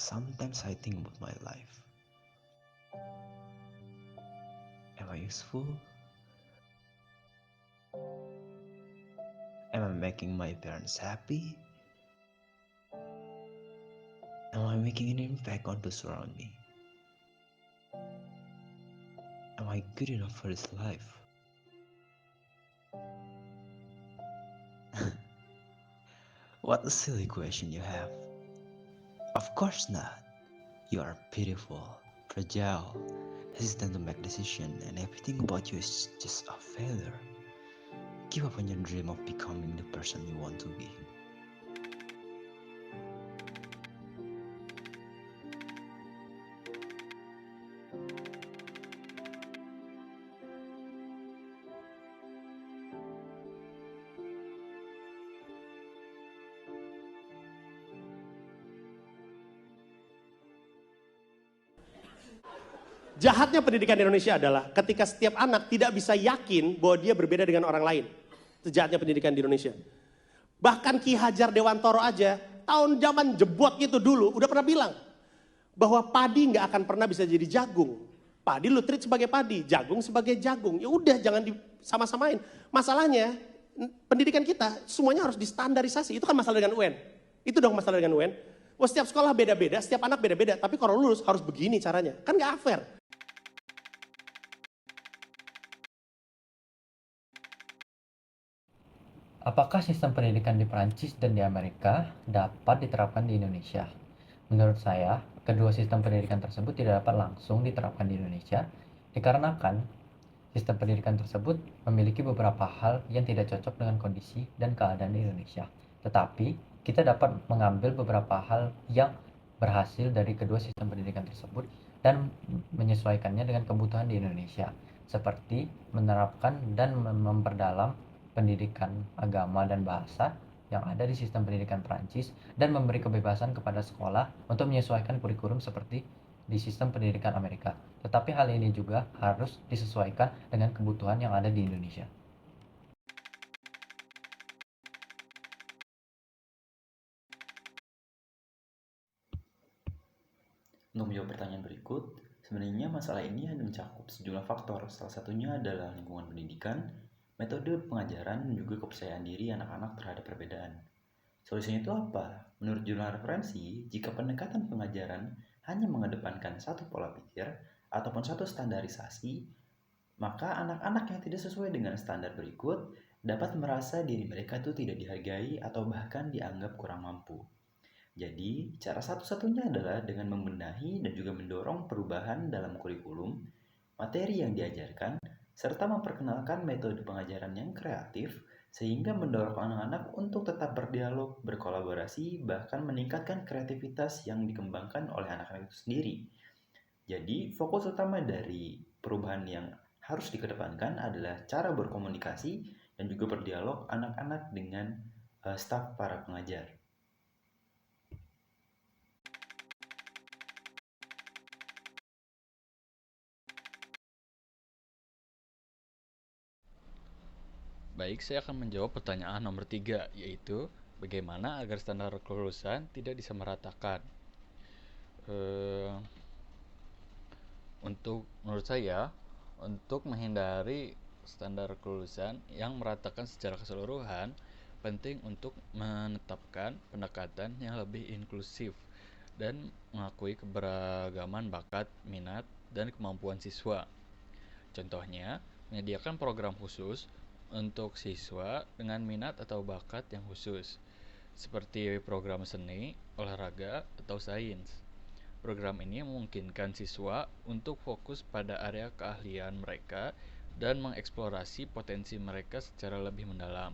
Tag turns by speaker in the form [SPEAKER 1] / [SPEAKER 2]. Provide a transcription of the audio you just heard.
[SPEAKER 1] Sometimes I think about my life. Am I useful? Am I making my parents happy? Am I making an impact on those around me? Am I good enough for this life? What a silly question you have. Of course not. You are beautiful, fragile, hesitant to make decisions, and everything about you is just a failure. Give up on your dream of becoming the person you want to be.
[SPEAKER 2] Jahatnya pendidikan di Indonesia adalah ketika setiap anak tidak bisa yakin bahwa dia berbeda dengan orang lain. Itu jahatnya pendidikan di Indonesia. Bahkan Ki Hajar Dewantoro aja, tahun zaman jebot itu dulu, udah pernah bilang bahwa padi nggak akan pernah bisa jadi jagung. Padi lu treat sebagai padi, jagung sebagai jagung. Ya udah, jangan disama-samain. Masalahnya, pendidikan kita semuanya harus distandarisasi. Itu kan masalah dengan UN. Itu dong masalah dengan UN. Wah, setiap sekolah beda-beda, setiap anak beda-beda. Tapi kalau lulus harus begini caranya. Kan nggak fair.
[SPEAKER 3] Apakah sistem pendidikan di Perancis dan di Amerika dapat diterapkan di Indonesia? Menurut saya, kedua sistem pendidikan tersebut tidak dapat langsung diterapkan di Indonesia dikarenakan sistem pendidikan tersebut memiliki beberapa hal yang tidak cocok dengan kondisi dan keadaan di Indonesia. Tetapi, kita dapat mengambil beberapa hal yang berhasil dari kedua sistem pendidikan tersebut dan menyesuaikannya dengan kebutuhan di Indonesia, seperti menerapkan dan memperdalam pendidikan agama dan bahasa yang ada di sistem pendidikan Perancis dan memberi kebebasan kepada sekolah untuk menyesuaikan kurikulum seperti di sistem pendidikan Amerika. Tetapi hal ini juga harus disesuaikan dengan kebutuhan yang ada di Indonesia.
[SPEAKER 4] Untuk menjawab pertanyaan berikut, sebenarnya masalah ini hanya mencakup sejumlah faktor. Salah satunya adalah lingkungan pendidikan, metode pengajaran, dan juga kepercayaan diri anak-anak terhadap perbedaan. Solusinya itu apa? Menurut jurnal referensi, jika pendekatan pengajaran hanya mengedepankan satu pola pikir ataupun satu standarisasi, maka anak-anak yang tidak sesuai dengan standar berikut dapat merasa diri mereka itu tidak dihargai atau bahkan dianggap kurang mampu. Jadi, cara satu-satunya adalah dengan membenahi dan juga mendorong perubahan dalam kurikulum, materi yang diajarkan, serta memperkenalkan metode pengajaran yang kreatif, sehingga mendorong anak-anak untuk tetap berdialog, berkolaborasi, bahkan meningkatkan kreativitas yang dikembangkan oleh anak-anak itu sendiri. Jadi, fokus utama dari perubahan yang harus dikedepankan adalah cara berkomunikasi dan juga berdialog anak-anak dengan staf para pengajar.
[SPEAKER 5] Baik, saya akan menjawab pertanyaan nomor 3, yaitu bagaimana agar standar kelulusan tidak disamaratakan. Menurut saya, untuk menghindari standar kelulusan yang meratakan secara keseluruhan, penting untuk menetapkan pendekatan yang lebih inklusif dan mengakui keberagaman bakat, minat, dan kemampuan siswa. Contohnya, menyediakan program khusus untuk siswa dengan minat atau bakat yang khusus, seperti program seni, olahraga, atau sains. Program ini memungkinkan siswa untuk fokus pada area keahlian mereka dan mengeksplorasi potensi mereka secara lebih mendalam.